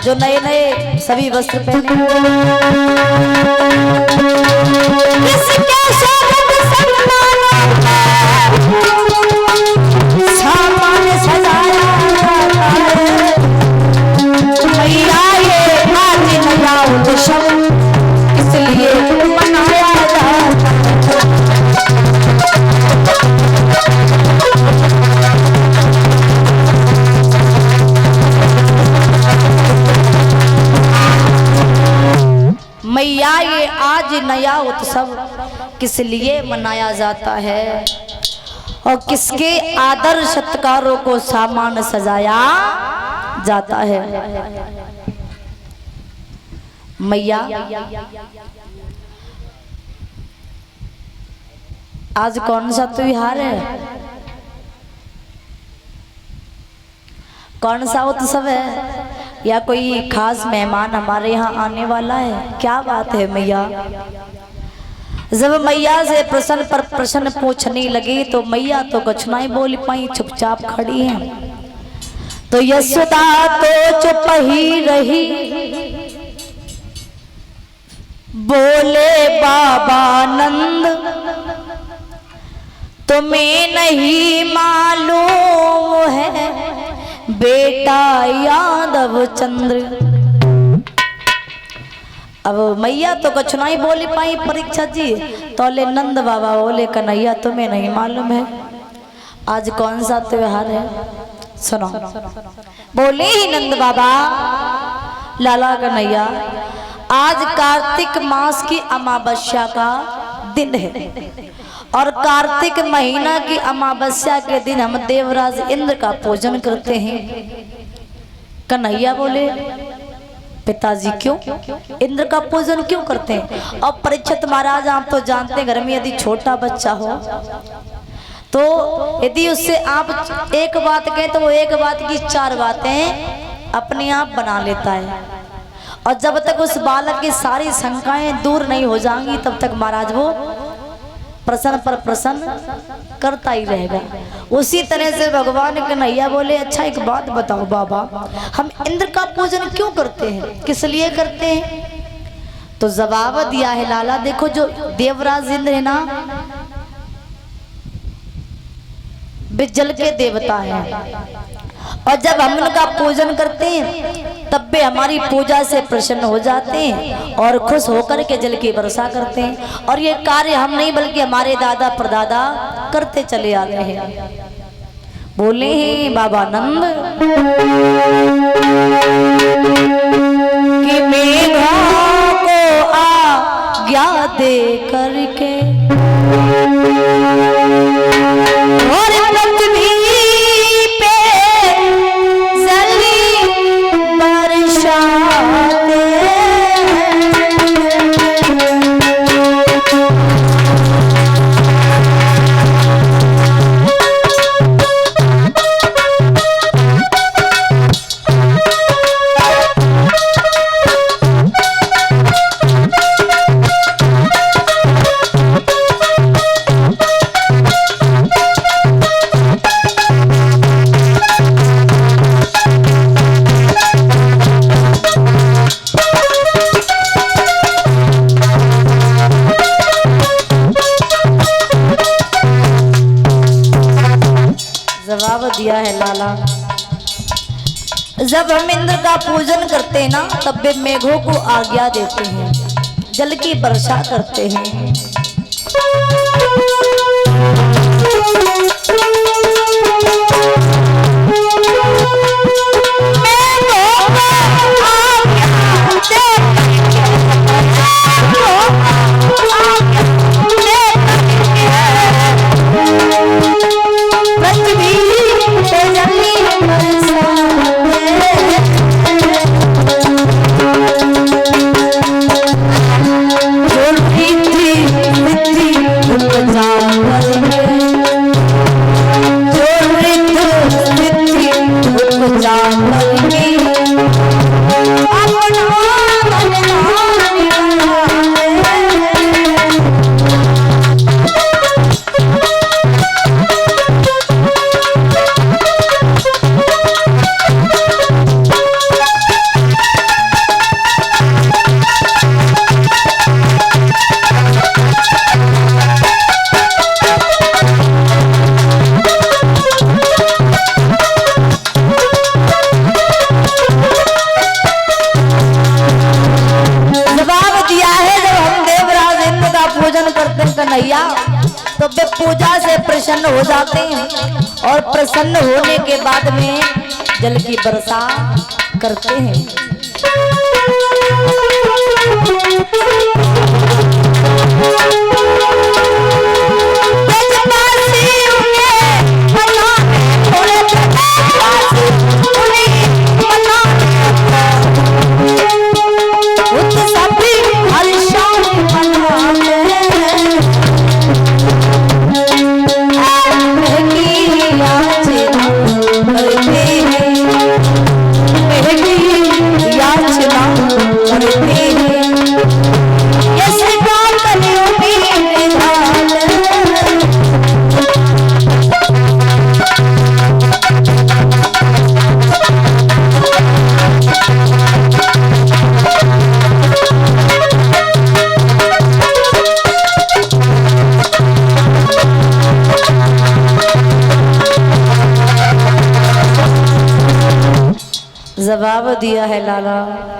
जो नए नए सभी वस्त्र पहने किसके स्वागत सम्मान सामान सजाया जाता है। मैया ये आज नया उत्सव इसलिए मनाया जाता है। मैया ये आज नया उत्सव किस लिए मनाया जाता है और किसके आदर सत्कारों को सामान सजाया जाता है। मैया आज कौन सा त्योहार है, कौन सा उत्सव है, या कोई खास मेहमान हमारे यहाँ आने वाला है? क्या बात है मैया। जब मैया से प्रश्न पर प्रश्न पूछने लगे तो मैया तो कुछ नहीं बोल पाई, चुपचाप खड़ी हैं। तो यशोदा तो चुप ही रही, बोले बाबा नंद तुम्हें नहीं मालूम है बेटा यादव चंद्र। अब मैया तो कुछ नहीं बोली पाई परीक्षा जी, तो ले नंद बाबा बोले कन्हैया तुम्हें नहीं मालूम है आज कौन सा त्योहार है? सुनो। बोले ही नंद बाबा लाला कन्हैया आज कार्तिक मास की अमावस्या का दिन है और कार्तिक महीना की अमावस्या के दिन हम देवराज इंद्र का पूजन करते हैं। कन्हैया बोले पिताजी क्यों इंद्र का पूजन क्यों करते हैं? और परीक्षित महाराज आप तो जानते हैं घर में यदि छोटा बच्चा हो तो यदि उससे आप एक बात कहें तो वो एक बात की चार बातें अपने आप बना लेता है, और जब तक उस बालक की सारी शंकाएं दूर नहीं हो जाएंगी तब तक महाराज वो प्रसन्न पर प्रसन्न करता ही रहेगा। उसी तरह से भगवान कन्हैया बोले अच्छा एक बात बताओ बाबा, हम इंद्र का पूजन क्यों करते हैं, किस लिए करते हैं? तो जवाब दिया है लाला देखो जो देवराज इंद्र है ना वे जल के देवता हैं, और जब हम उनका पूजन करते हैं तब वे हमारी पूजा से प्रसन्न हो जाते हैं और खुश होकर के जल की वर्षा करते हैं। और ये कार्य हम नहीं बल्कि हमारे दादा परदादा करते चले आ रहे हैं। बोले हैं बाबा नंद कि मेघों को आज्ञा दे करके और पृथ्वी पे जली बरसाते दिया है लाला। जब हम इंद्र का पूजन करते हैं ना तब वे मेघों को आज्ञा देते हैं, जल की वर्षा करते हैं। प्रसन्न हो जाते हैं और प्रसन्न होने के बाद में जल की वर्षा करते हैं। जवाब दिया है लाला।